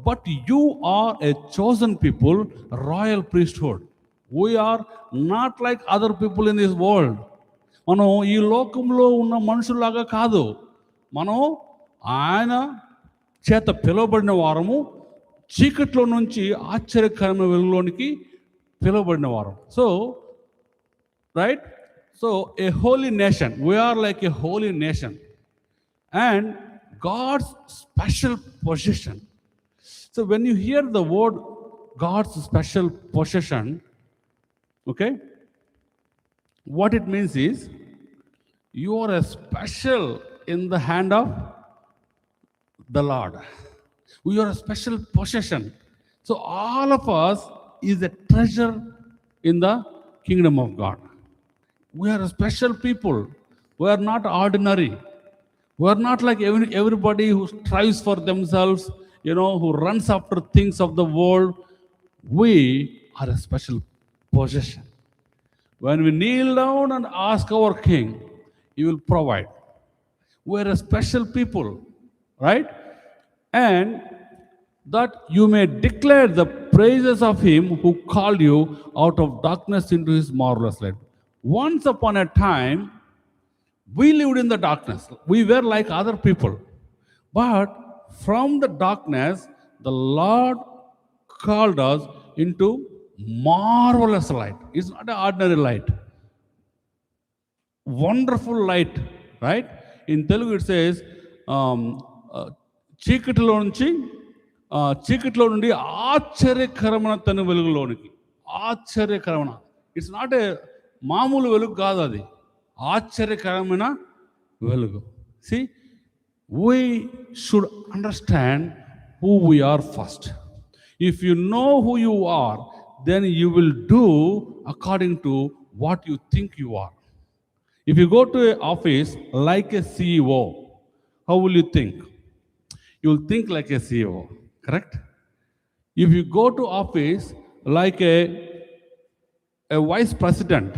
But you are a chosen people, royal priesthood. We are not like other people in this world. మనం ఈ లోకంలో ఉన్న మనుషుల్లాగా కాదు. మనం ఆయన చేత పిలువబడిన వారము, చీకట్లో నుంచి ఆశ్చర్యకరమైన వెలుగులోనికి పిలువబడిన వారం. So right, so a holy nation, we're like a holy nation and God's special position. So when you hear the word God's special possession, okay, what it means is you are a special in the hand of the Lord. We are a special possession. So all of us is a treasure in the kingdom of God. We are a special people. We are not ordinary. We are not like everybody who strives for themselves, who runs after things of the world. We are a special possession. When we kneel down and ask our King, He will provide. We are a special people, right? And that you may declare the praises of Him who called you out of darkness into His marvelous light. Once upon a time, we lived in the darkness. We were like other people. But from the darkness, the Lord called us into marvelous light. It's not an ordinary light. Wonderful light, right? In Telugu it says, చీకటిలో నుండి ఆశ్చర్యకరమైన తన వెలుగులోనికి. ఆశ్చర్యకరమైన, it's not a మామూలు వెలుగు కాదు, అది ఆశ్చర్యకరమైన వెలుగు. See, we should understand who we are first. If you know who you are, then you will do according to what you think you are. If you go to an office like a CEO, how will you think? You will think like a CEO, correct? If you go to office like a vice president,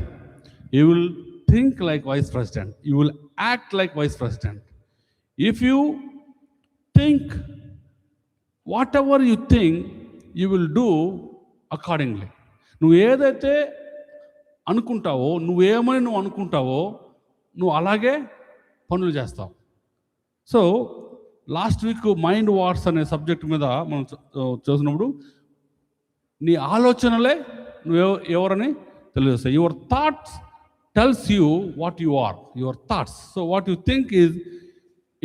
you will think like vice president. You will act like vice president. If you think whatever you think, you will do accordingly. నువ్వు ఏదైతే అనుకుంటావో, నువ్వు అనుకుంటావో నువ్వు అలాగే పనులు చేస్తావు. So last week mind wars అనే subject మీద మనం చూసినప్పుడు నీ ఆలోచనలే నువ్వు ఎవరని తెలియజేస్తావు. Your thoughts tells you what you are, your thoughts. So what you think is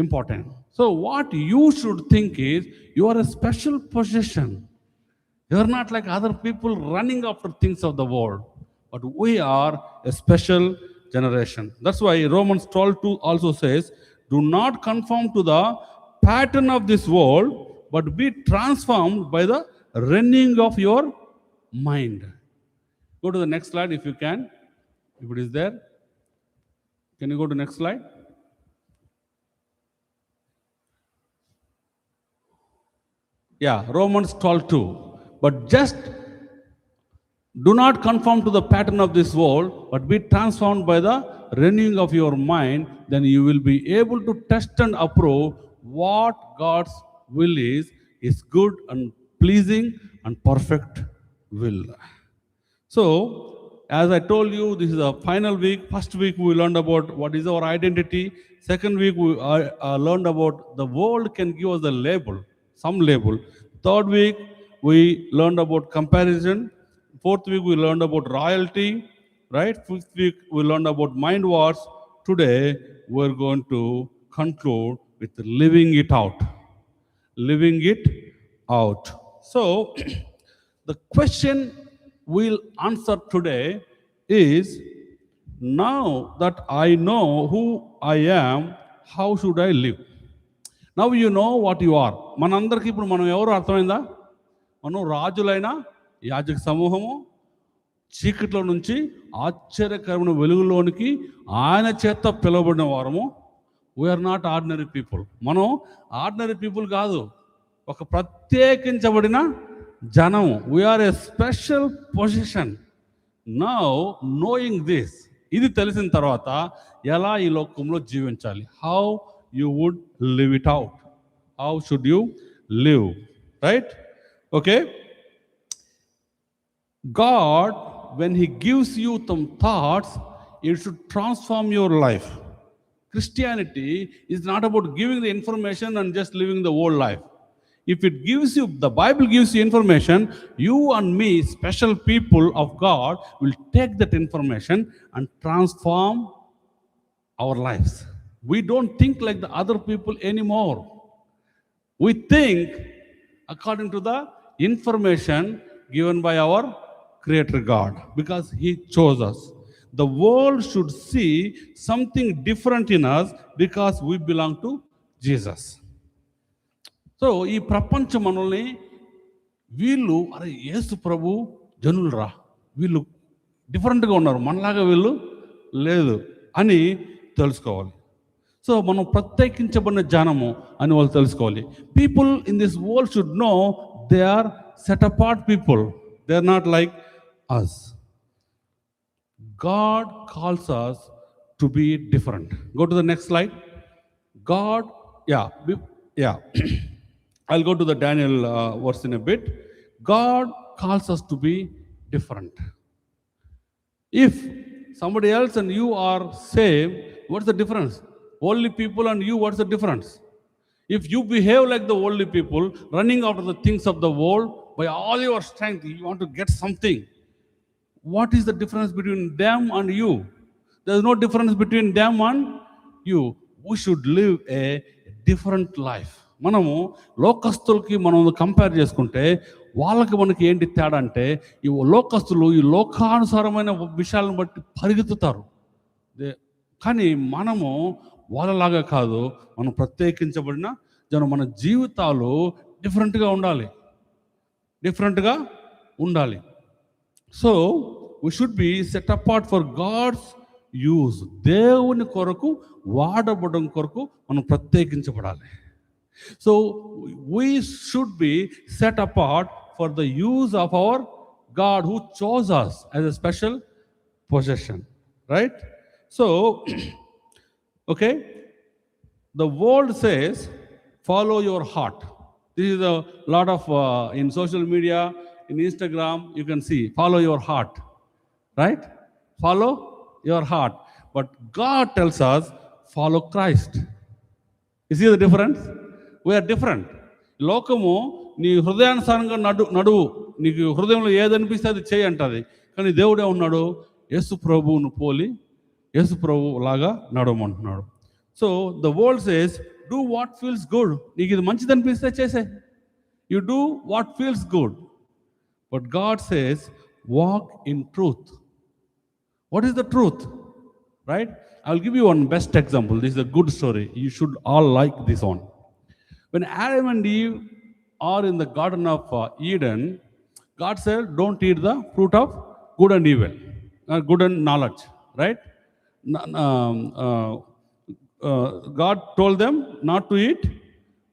important. So what you should think is you are a special possession. You are not like other people running after things of the world, but we are a special generation. That's why Romans 12:2 also says, do not conform to the pattern of this world, but be transformed by the renewing of your mind. Go to the next slide if you can. If it is there, can you go to next slide? Yeah, Romans 12:2. But just do not conform to the pattern of this world, but be transformed by the renewing of your mind. Then you will be able to test and approve what God's will is good and pleasing and perfect will. So, as I told you, this is a final week. First week we learned about what is our identity. Second week we learned about the world can give us a label, some label. Third week we learned about comparison. Fourth week we learned about royalty, right? Fifth week we learned about mind wars. Today we're going to conclude with living it out. Living it out. So the question we'll answer today is, now that I know who I am, how should I live? Now you know what you are. మనందరికీ ఇప్పుడు మనం ఎవరు అర్థమైందా? మనం రాజులైన యాజక సమూహము, చీకట్లో నుంచి ఆశ్చర్యకరమైన వెలుగులోనికి ఆయన చేత పిలువబడిన వారము. We're not ordinary people. మనం ఆర్డినరీ పీపుల్ కాదు, ఒక ప్రత్యేకించబడిన జనము. We're a special position. Now knowing this, ఇది తెలిసిన తర్వాత ఎలా ఈ లోకంలో జీవించాలి, how you would live it out, how should you live. right? Okay, God, when he gives you some thoughts, it should transform your life. Christianity is not about giving the information and just living the old life. If it gives you, the Bible gives you information, you and me, special people of God, will take that information and transform our lives. We don't think like the other people anymore. We think according to the information given by our Creator God, because He chose us. The world should see something different in us because we belong to Jesus. So ఈ ప్రపంచం మనల్ని, వీళ్ళు అరే యేసు ప్రభు జనులు రా, వీళ్ళు డిఫరెంట్గా ఉన్నారు, మనలాగా వీళ్ళు లేదు అని తెలుసుకోవాలి. సో మనం ప్రత్యేకించబడిన జనము అని వాళ్ళు తెలుసుకోవాలి. People in this world should know they are set apart people, they are not like us. God calls us to be different. Go to the next slide. God, yeah. I'll go to the Daniel verse in a bit. God calls us to be different. If somebody else and you are same, what's the difference? Worldly people and you, what's the difference? If you behave like the worldly people, running after the things of the world, by all your strength, you want to get something. What is the difference between them and you? There's no difference between them and you. We should live a different life. మనము లోకస్తులకి మనం compare చేసుకుంటే వాళ్ళకి మనకి ఏంటి తేడా అంటే, ఈ లోకస్తులు ఈ లోకానుసారమైన విషయాలను బట్టి పరిగెత్తుతారు. కానీ మనము వాళ్ళలాగా కాదు, మనం ప్రత్యేకించబడిన జనం. మన జీవితాలు డిఫరెంట్గా ఉండాలి. So we should be set apart for God's use. దేవుని కొరకు వాడబడడం కొరకు మనం ప్రత్యేకించబడాలి. So we should be set apart for the use of our God who chose us as a special possession, right? So okay, the world says follow your heart. This is a lot of in social media, in Instagram, you can see follow your heart, right? Follow your heart. But God tells us follow Christ. You see the difference? We are different. లోకము నీ హృదయానుసారంగా నడువు, నీకు హృదయంలో ఏదనిపిస్తే అది చేయి అంటుంది. కానీ దేవుడే ఉన్నాడు, యేసు ప్రభువును పోలి యేసు ప్రభు లాగా నడవమంటున్నాడు. So the world says do what feels good. నీకు ఇది మంచిది అనిపిస్తే చేసే, you do what feels good. But God says walk in truth. What is the truth? Right? I'll give you one best example. This is a good story. You should all like this one. When Adam and Eve are in the Garden of Eden, God said, don't eat the fruit of good and evil, good and knowledge, right? God told them not to eat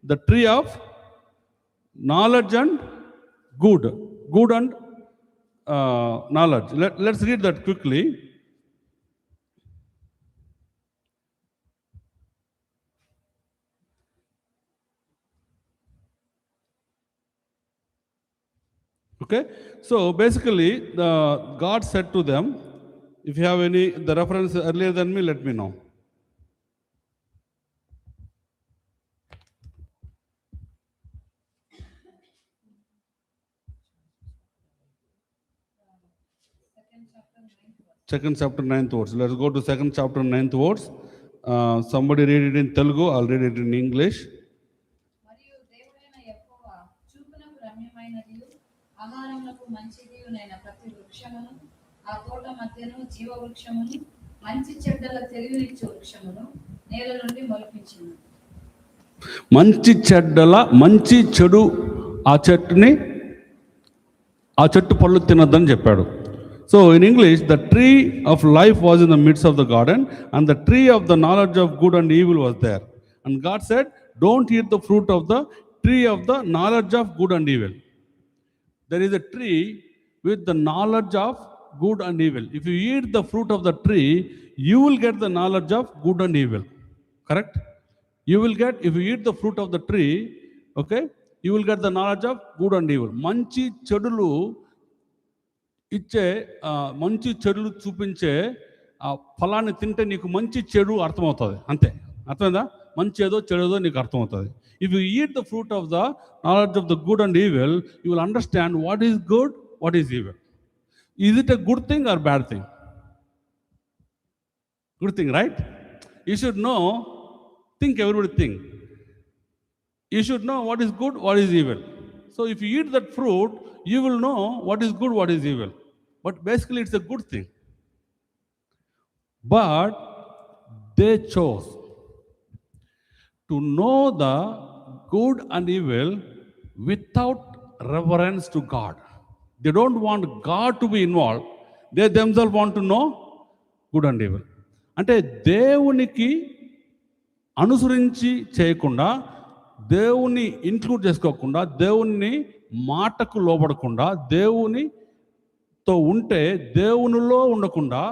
the tree of knowledge and good and knowledge. Let's read that quickly. Okay, so basically God said to them, if you have the reference earlier than me, let me know. Second chapter 9th verse. Let's go to second chapter 9th verse. Somebody read it in Telugu, I'll read it in English. మరియు దేవుడైన యెహోవా చూపునకు రమ్యమైనదియు ఆహారమునకు మంచిదియునైన ప్రతి వృక్షమును ఆ తోట మధ్యను జీవ వృక్షమును మంచి చెడ్డల తెలివినిచ్చు వృక్షమును నేల నుండి మొలిపించును. మంచి చెడు ఆ చెట్టు పళ్ళు తినద్దని చెప్పాడు. So in English, the tree of life was in the midst of the garden, and the tree of the knowledge of good and evil was there. And God said, don't eat the fruit of the tree of the knowledge of good and evil. There is a tree with the knowledge of good and evil. If you eat the fruit of the tree, you will get the knowledge of good and evil. Correct? You will get, if you eat the fruit of the tree, okay, you will get the knowledge of good and evil. మంచి చెడులు ఇచ్చే మంచి చెడులు చూపించే ఆ ఫలాన్ని తింటే నీకు మంచి చెడు అర్థమవుతుంది. అంతే, అర్థమైందా? మంచి ఏదో చెడేదో నీకు అర్థమవుతుంది. If you eat the fruit of the knowledge of the good and evil, you will understand what is good, what is evil. Is it a good thing or bad thing? Good thing, right? You should know, think, everybody think. You should know what is good, what is evil. So if you eat that fruit, you will know what is good, what is evil. But basically it's a good thing. But they chose to know the good and evil without reverence to God. They don't want God to be involved. They themselves want to know good and evil. అంటే దేవునికి అనుసరించి చేయకుండా, దేవుని include చేసుకోకుండా, దేవుని మాటకు లోబడకుండా, దేవునితో ఉంటే దేవునిలో ఉండకుండా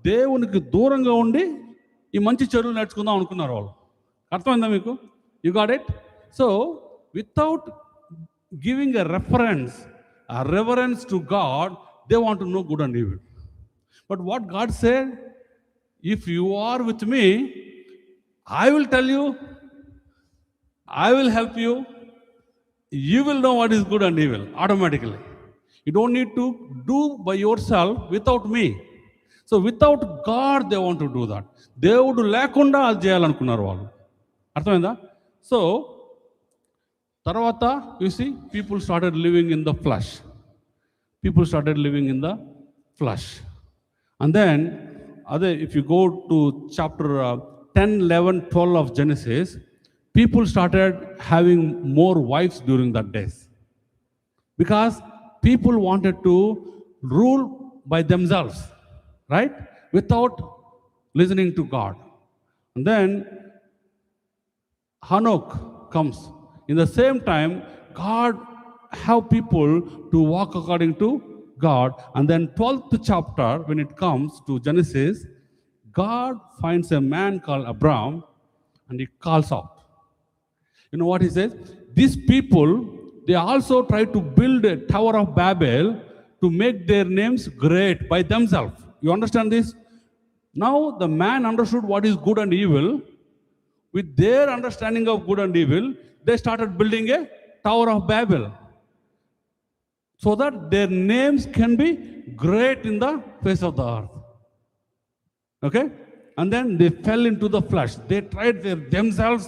దేవునికి దూరంగా ఉండి ఈ మంచి చెడులు నేర్చుకుందాం అనుకున్నారు వాళ్ళు. అర్థమైందా మీకు? You got it? So without giving a reference to God, they want to know good and evil. But what God said, if you are with me, I will tell you, I will help you. You will know what is good and evil automatically. You don't need to do by yourself without me. So without God they want to do that. దేవుడు లేకుండా అది చేయాలనుకున్నారు వాళ్ళు. అర్థమైందా? So తర్వాత you see people started living in the flesh. People started living in the flesh. And then if you go to chapter 10, 11, 12 of Genesis, people started having more wives during that days because people wanted to rule by themselves, right? Without listening to God. And then Hanok comes. In the same time, God have people to walk according to God. And then 12th chapter, when it comes to Genesis, God finds a man called Abraham and he calls out. You know what he says? These people, they also try to build a Tower of Babel to make their names great by themselves. You understand this? Now the man understood what is good and evil. With their understanding of good and evil, they started building a Tower of Babel so that their names can be great in the face of the earth. Okay? And then they fell into the flesh. They tried themselves.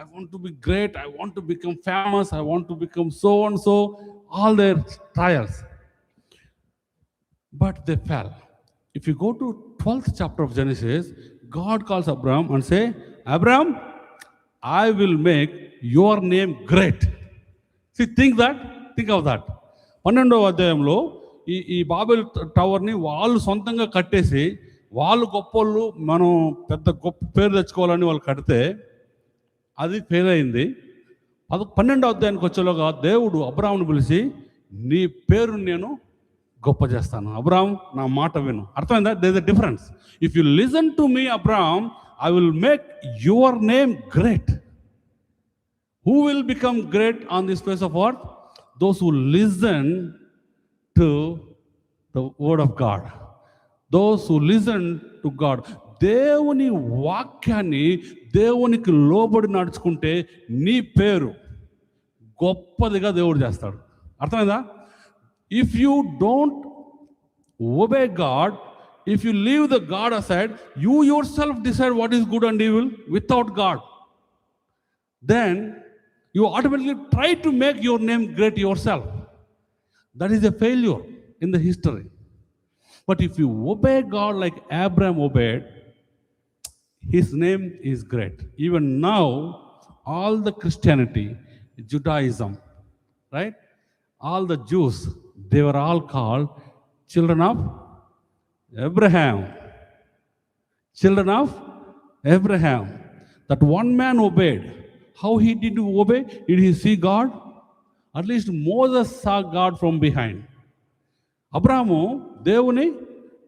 I want to be great, I want to become famous, I want to become so and so, all their trials. But they fell. If you go to 12th chapter of Genesis, God calls Abraham and say, Abraham, I will make your name great. See, think of that. 12వ అధ్యాయంలో ఈ Babel టవర్ని వాళ్ళు సొంతంగా కట్టేసి, వాళ్ళు గొప్పోళ్ళు, మనం పెద్ద గొప్ప పేరు తెచ్చుకోవాలని వాళ్ళు కడితే అది ఫెయిల్ అయింది. 12వ అధ్యాయానికి వచ్చేలోగా దేవుడు అబ్రాహామును పిలిచి, నీ పేరు నేను గొప్ప చేస్తాను, అబ్రాహాం నా మాట విను. అర్థమైందా? There is a difference. If you listen to me Abraham, I will make your name great. Who will become great on this place of earth? Those who listen to the word of God, those who listen to God. దేవుని వాక్యాన్ని, దేవునికి లోబడి నడుచుకుంటే నీ పేరు గొప్పదిగా దేవుడు చేస్తాడు. అర్థమైందా? If you don't obey God, if you leave the God aside, you yourself decide what is good and evil without God, then you automatically try to make your name great yourself. That is a failure in the history. But if you obey God like Abraham obeyed, his name is great. Even now, all the Christianity, Judaism, right? All the Jews, they were all called children of Abraham. Children of Abraham. That one man obeyed. How he did obey? Did he see God? At least Moses saw God from behind. అబ్రాహాము దేవుని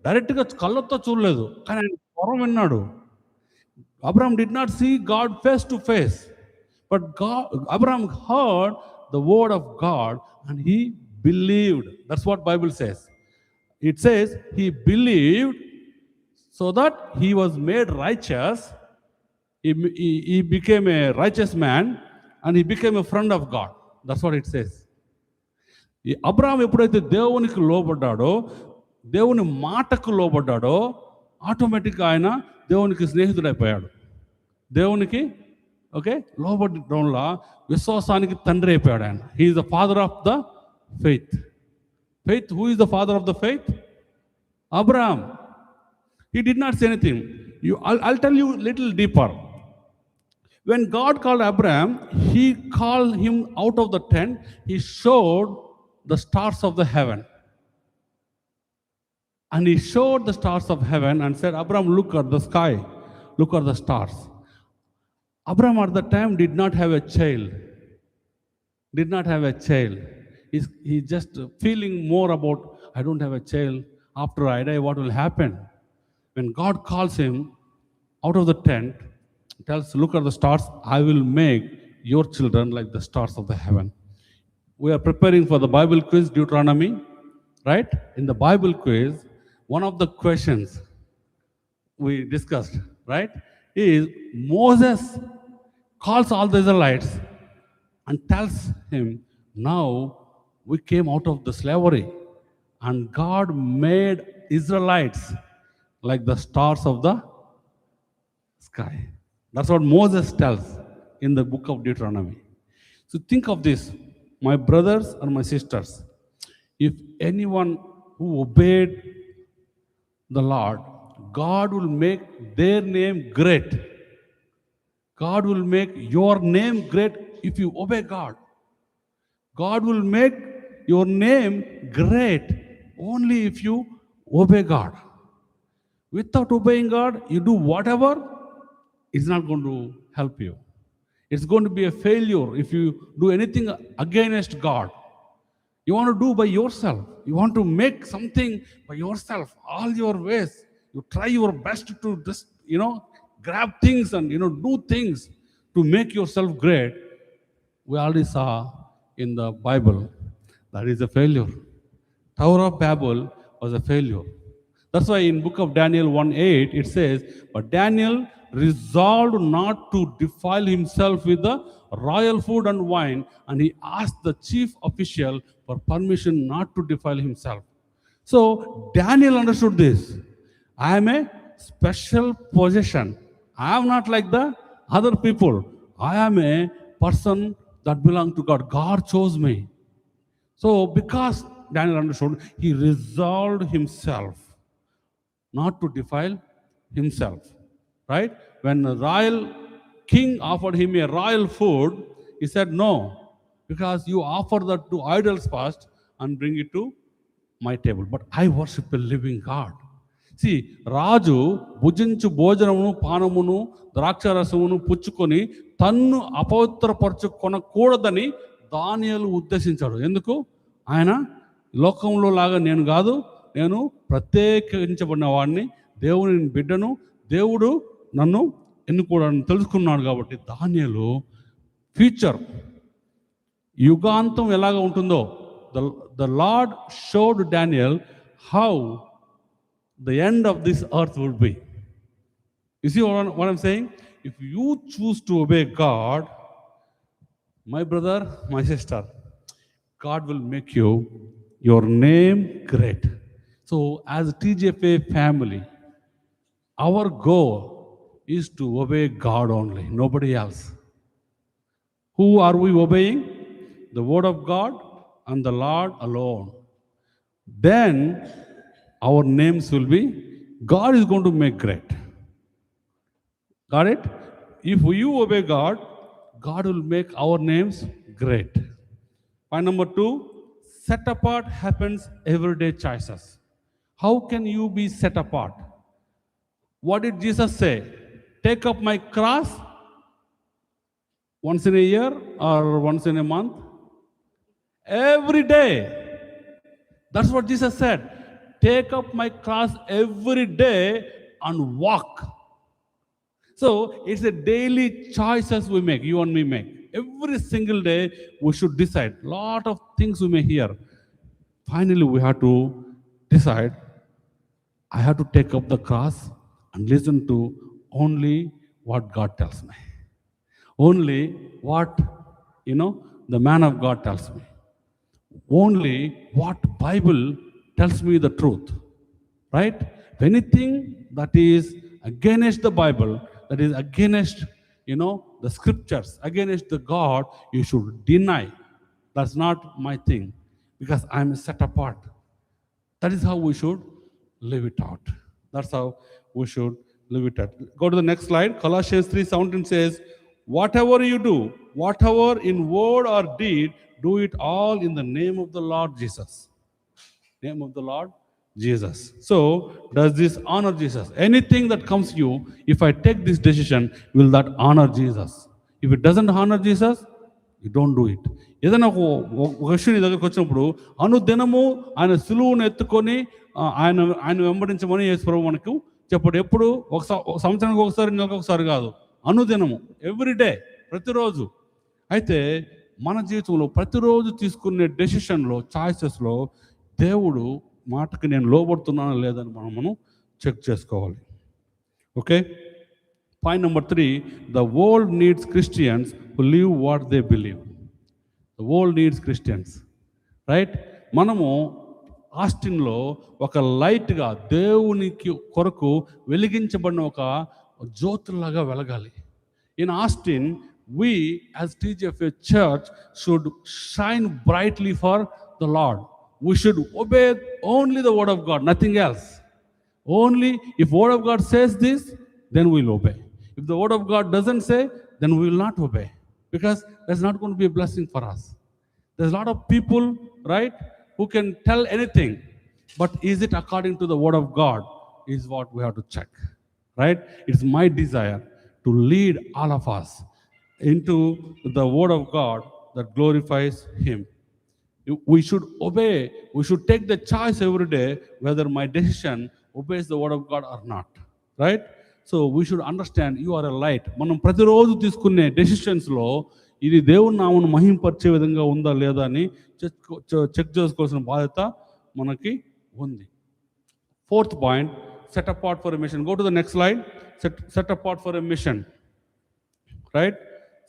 డైరెక్ట్గా కళ్ళతో చూడలేదు, కానీ ఆయన స్వరం విన్నాడు. Abraham did not see God face to face, but Abraham heard the word of God and he believed. That's what Bible says. It says he believed so that he was made righteous. He became a righteous man and he became a friend of God. That's what it says. ఈ Abraham ఎప్పుడైతే దేవునికి లోబడ్డాడో, దేవుని మాటకు లోబడ్డాడో, ఆటోమేటిక్గా ఆయన దేవునికి స్నేహితుడైపోయాడు. దేవునికి లోబడడం వల్ల విశ్వాసానికి తండ్రి అయిపోయాడు ఆయన. He is the father of the faith. Who is the father of the faith? Abraham. He did not say anything. I'll tell you little deeper. When God called Abraham, he called him out of the tent. He showed the stars of the heaven. And he showed the stars of heaven and said, Abraham, look at the sky. Look at the stars. Abraham at the time did not have a child. He's just feeling more about, I don't have a child. After I die, what will happen? When God calls him out of the tent, tells, look at the stars, I will make your children like the stars of the heaven. We are preparing for the Bible quiz, Deuteronomy, right? In the Bible quiz, one of the questions we discussed, right, is Moses calls all the Israelites and tells him, now we came out of the slavery and God made Israelites like the stars of the sky. That's what Moses tells in the book of Deuteronomy. So think of this, my brothers and my sisters. If anyone who obeyed the Lord, God will make their name great. God will make your name great if you obey God. God will make your name great only if you obey God. Without obeying God, you do whatever, it's not going to help you. It's going to be a failure if you do anything against God. You want to do by yourself. You want to make something by yourself, all your ways. You try your best to just, grab things and, do things to make yourself great. We already saw in the Bible that is a failure. Tower of Babel was a failure. That's why in book of Daniel 1:8 it says, but Daniel resolved not to defile himself with the royal food and wine, and he asked the chief official for permission not to defile himself. So Daniel understood this. I am a special possession. I am not like the other people. I am a person that belongs to God. God chose me. So because Daniel understood, he resolved himself not to defile himself, right? When the royal king offered him a royal food, he said, no, because you offer that to idols first and bring it to my table. But I worship a living God. See, రాజు భుజించు భోజనమును పానమును ద్రాక్షరసమును పుచ్చుకొని తన్ను అపవిత్రపరచుకొనకూడదని దానియేలు ఉద్దేశించాడు. ఎందుకు? ఆయన లోకంలో లాగా నేను కాదు, నేను ప్రత్యేకించబడిన వాడిని, దేవుని బిడ్డను, దేవుడు నన్ను ఎన్నుకోవడానికి తెలుసుకున్నాడు. కాబట్టి దానియేలు ఫ్యూచర్ యుగాంతం ఎలాగ ఉంటుందో the Lord showed Daniel how the end of this earth would be. You see what I'm saying? If you choose to obey God, my brother, my sister, God will make your name great. So as a TGFA family, our goal is to obey God only, nobody else. Who are we obeying? The word of God and the Lord alone. Then our names will be, God is going to make great. Got it? If you obey God, God will make our names great. Point number 2, set apart happens everyday choices. How can you be set apart? What did Jesus say? Take up my cross once in a year or once in a month? Every day. That's what Jesus said. Take up my cross every day and walk. So it's a daily choices we make, you and me make. Every single day we should decide. Lot of things we may hear. Finally, we have to decide, I have to take up the cross and listen to only what God tells me. Only what, the man of God tells me. Only what Bible tells me the truth. Right? If anything that is against the Bible, that is against, the scriptures, against the God, you should deny. That's not my thing, because I'm set apart. That is how we should live it out. That's how we should live it out. Go to the next slide. Colossians 3:17 says, whatever you do, whatever in word or deed, do it all in the name of the Lord Jesus. Name of the Lord Jesus. So, does this honor Jesus? Anything that comes to you, if I take this decision, will that honor Jesus? If it doesn't honor Jesus, you don't do it. ఏదైనా ఒక విషయం నీ దగ్గరకు వచ్చినప్పుడు అనుదినము ఆయన సులువును ఎత్తుకొని ఆయన వెంబడించమని యేసు ప్రభువు మనకు చెప్పడు. ఎప్పుడు ఒక సంవత్సరానికి ఒకసారి, నెలకు ఒకసారి కాదు, అనుదినము, ఎవ్రీడే, ప్రతిరోజు. అయితే మన జీవితంలో ప్రతిరోజు తీసుకునే డెసిషన్లో, చాయిసెస్లో దేవుడు మాటకి నేను లోబడుతున్నానా లేదని మనం చెక్ చేసుకోవాలి. Okay. Point number 3, the world needs Christians who live what they believe. The world needs Christians, right? మనము ఆస్టిన్లో ఒక లైట్గా, దేవునికి కొరకు వెలిగించబడిన ఒక జ్యోతులాగా వెలగాలి. In Austin, we as TGFA church should shine brightly for the Lord. We should obey only the word of God, nothing else. Only if word of God says this, then we'll obey. If the word of God doesn't say, then we will not obey, because there's not going to be a blessing for us. There's a lot of people, right, who can tell anything, but is it according to the word of God is what we have to check, right? It's my desire to lead all of us into the word of God that glorifies him. We should obey. We should take the choice every day whether my decision obeys the word of God or not, right? So we should understand, you are a light. మనం ప్రతిరోజు తీసుకునే డెసిషన్స్లో ఇది దేవుని నామమును మహింపరిచే విధంగా ఉందా లేదా అని చెక్ చేసుకోవాల్సిన బాధ్యత మనకి ఉంది. 4th point, set apart for a mission. Go to the next slide. Set apart for a mission, right?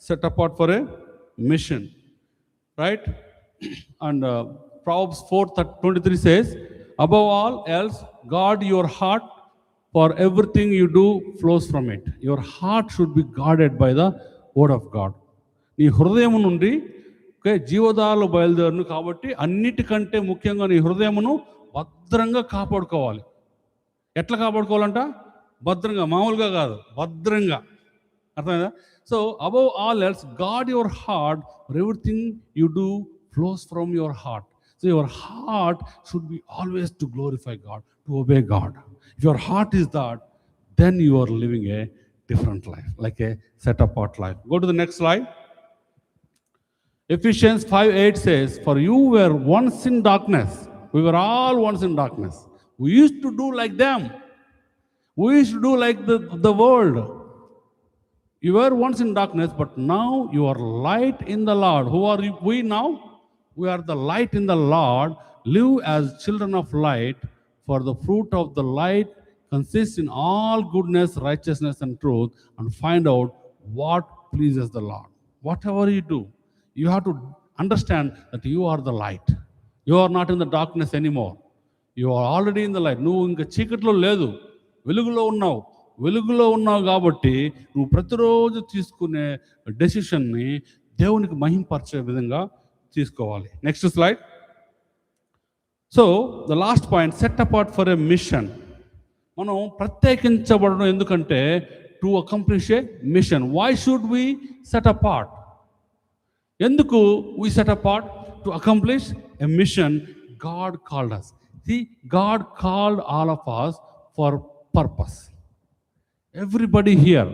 Set apart for a mission, right? And Proverbs 4:23 says, above all else, guard your heart, for everything you do flows from it. Your heart should be guarded by the word of God. నీ హృదయం నుండి జీవదాలు బయలుదేరును, కాబట్టి అన్నిటికంటే ముఖ్యంగా నీ హృదయమును భద్రంగా కాపాడుకోవాలి. ఎట్లా కాపాడుకోవాలంట? భద్రంగా, మామూలుగా కాదు, భద్రంగా. అర్థమైందా? So above all else, guard your heart, for everything you do flows from your heart. So your heart should be always to glorify God, to obey God. If your heart is that, then you are living a different life, like a set apart life. Go to the next slide. Ephesians 5:8 says, for you were once in darkness. We were all once in darkness. We used to do like them. We used to do like the world. You were once in darkness, but now you are light in the Lord. Who are we now? We are the light in the Lord. Live as children of light, for the fruit of the light consists in all goodness, righteousness, and truth, and find out what pleases the Lord. Whatever you do, you have to understand that you are the light. You are not in the darkness anymore. You are already in the light. నువ్వు ఇంకా చీకట్లో లేదు, వెలుగులో ఉన్నావు. వెలుగులో ఉన్నావు కాబట్టి నువ్వు ప్రతిరోజు తీసుకునే డెసిషన్ని దేవునికి మహింపరిచే విధంగా తీసుకోవాలి. Next slide. So the last point, set apart for a mission. మనం ప్రత్యేకించబడడం ఎందుకంటే to accomplish a mission. Why should we set apart? ఎందుకు we set apart? To accomplish a mission God called us. See, God called all of us for purpose. Everybody here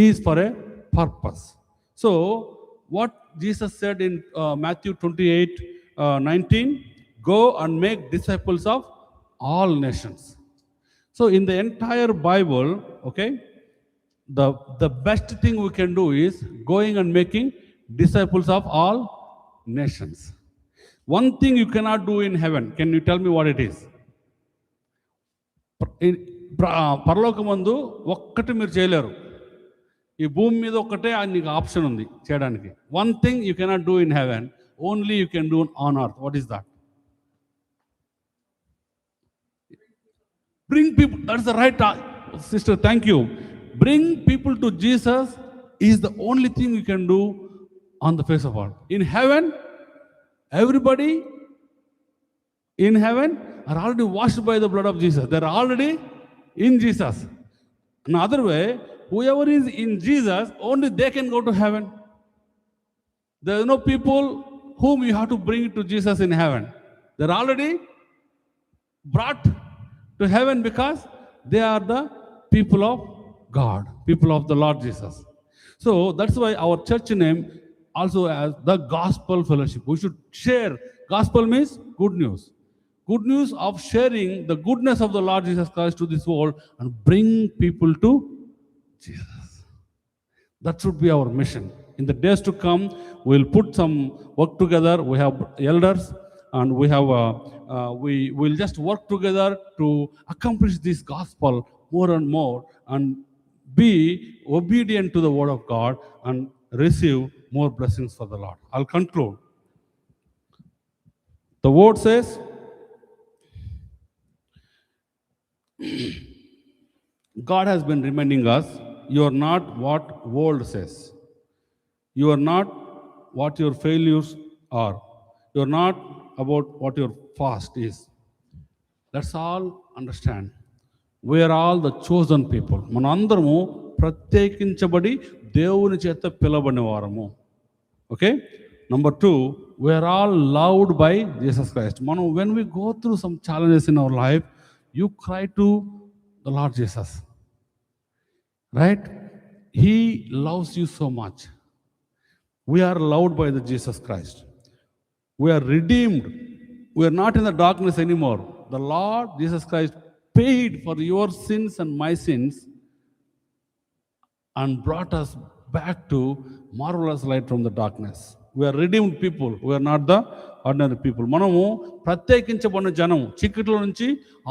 is for a purpose. So what Jesus said in Matthew 28:19, go and make disciples of all nations. So in the entire Bible, okay, the best thing we can do is going and making disciples of all nations. One thing you cannot do in heaven. Can you tell me what it is? పరలోకమందు ఒక్కటి మీరు చేయలేరు. ఈ భూమి మీద ఒక్కటే నీకు option ఉంది చేయడానికి. One thing you cannot do in heaven, only you can do on earth. What is that? Bring people. That's the right sister. Thank you. Bring people to Jesus is the only thing you can do on the face of earth. In heaven, everybody in heaven are already washed by the blood of Jesus. They're already in Jesus. Another way, whoever is in Jesus, only they can go to heaven. There are no people whom you have to bring to Jesus in heaven. They're already brought to heaven because they are the people of God, people of the Lord Jesus. So that's why our church name also has the Gospel Fellowship. We should share. Gospel means good news. Good news of sharing the goodness of the Lord Jesus Christ to this world and bring people to Jesus. That should be our mission. In the days to come, we'll put some work together. We have elders and we have we will just work together to accomplish this gospel more and more and be obedient to the word of God and receive more blessings for the Lord. I'll conclude. The word says, God has been reminding us, you are not what world says. You are not what your failures are. You are not about what your past is. Let's all understand. We are all the chosen people. మనందరము ప్రత్యేకించబడి దేవుని చేత పిలవబడిన వారము. Okay. Number 2, we are all loved by Jesus Christ. మనం when we go through some challenges in our life, you cry to the Lord Jesus. Right? He loves you so much. We are loved by the Jesus Christ. We are redeemed. We are not in the darkness anymore. The Lord Jesus Christ paid for your sins and my sins and brought us back to marvelous light from the darkness. We are redeemed people. We are not the ordinary people. మనము ప్రత్యేకించబడిన జనం, చీకటిలో నుంచి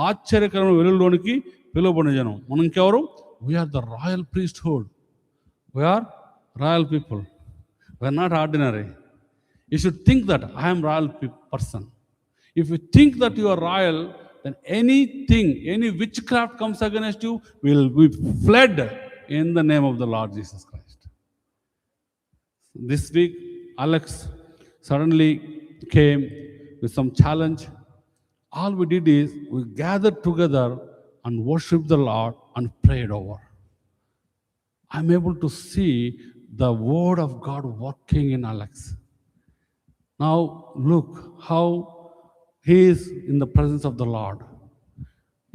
ఆశ్చర్యకరమైన వెలుగులోనికి పిలువబడిన జనం. మనం ఇంకెవరు? We are the royal priesthood. We are royal people. We are not ordinary. You should think that I am royal person. If you think that you are royal, then anything, any witchcraft comes against you will be fled in the name of the Lord Jesus Christ. This week, Alex suddenly came with some challenge. All we did is we gathered together and worshiped the Lord and prayed over. I'm able to see the word of God working in Alex. Now look how he is in the presence of the Lord.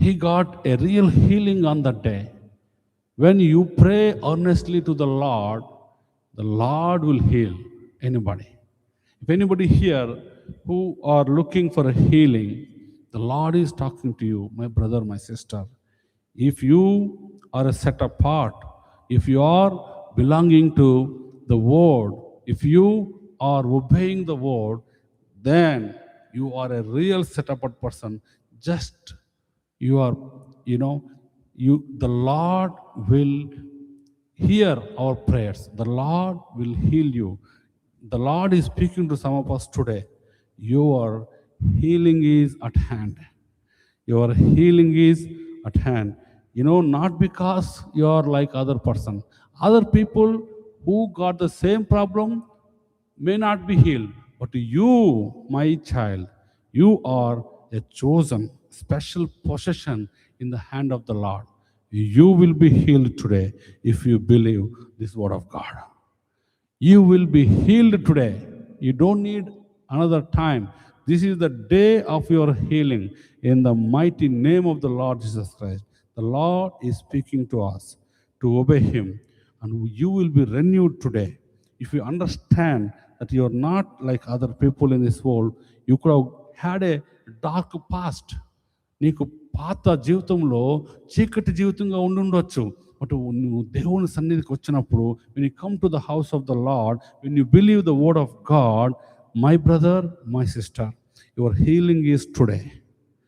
He got a real healing on that day. When you pray earnestly to the Lord will heal anybody. If anybody here who are looking for a healing, the Lord is talking to you, my brother, my sister. If you are set apart, if you are belonging to the word, if you are obeying the word, then you are a real set apart person. Just you are, the Lord will hear our prayers. The Lord will heal you. The Lord is speaking to some of us today. Your healing is at hand. Your healing is at hand. Not because you are like other person. Other people who got the same problem may not be healed. But you, my child, you are a chosen special possession in the hand of the Lord. You will be healed today if you believe this word of God. You will be healed today. You don't need another time. This is the day of your healing in the mighty name of the Lord Jesus Christ. The Lord is speaking to us to obey Him, and you will be renewed today. If you understand that you are not like other people in this world, you could have had a dark past. నీకు పాత జీవితంలో చీకటి జీవితంగా ఉండుండొచ్చు. But నువ్వు దేవుని సన్నిధికి వచ్చినప్పుడు, when you come to the house of the Lord, when you believe the word of God, my brother, my sister, your healing is today.